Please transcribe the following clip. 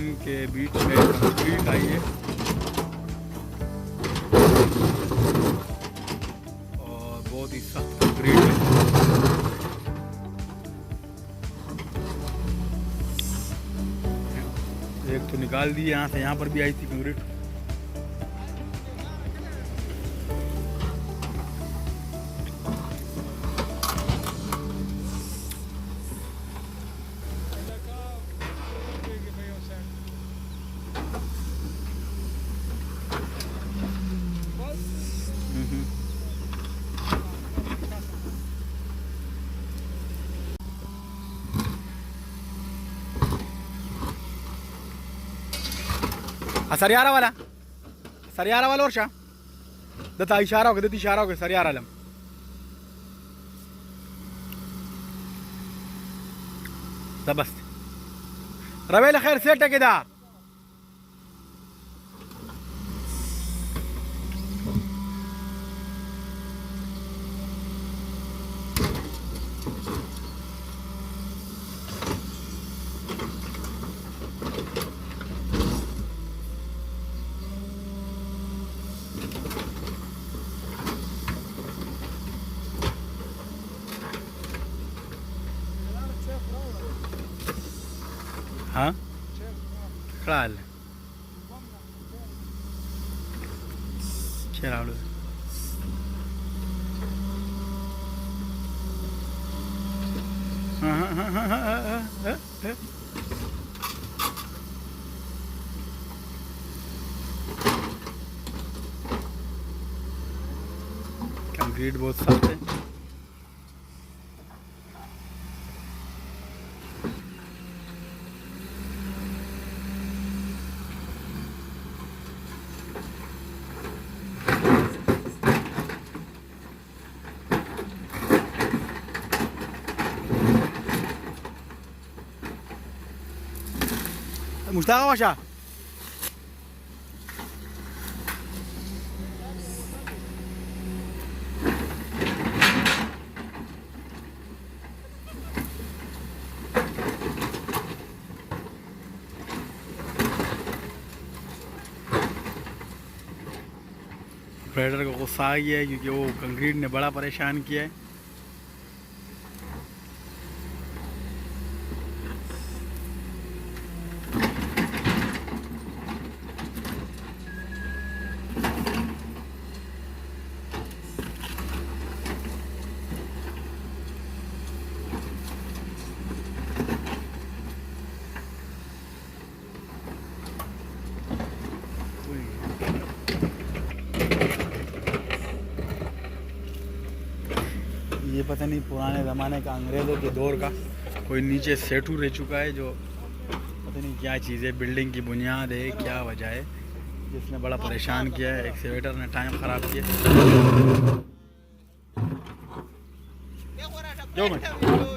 रेगिस्तान के बीच में कंक्रीट आई है और बहुत ही सख्त कंक्रीट है। एक तो निकाल दी यहाँ से, यहाँ पर भी आई थी कंक्रीट। सरियारा वाला और शाह दता इशारा हो गया, इशारा हो गया सरियारा आलम बस रवेल खैर से ठेकेदार हाँ खड़ा है चला लो कंक्रीट बहुत सख्त है। मुश्ताक बादशाह ऑपरेटर को गुस्सा आ गया है क्योंकि वो कंक्रीट ने बड़ा परेशान किया है। ये पता नहीं पुराने ज़माने का अंग्रेज़ों के दौर का कोई नीचे सेठू रह चुका है, जो पता नहीं क्या चीज़ है, बिल्डिंग की बुनियाद है क्या वजह है, जिसने बड़ा परेशान किया है। एक्सीवेटर ने टाइम ख़राब किया। जो मैं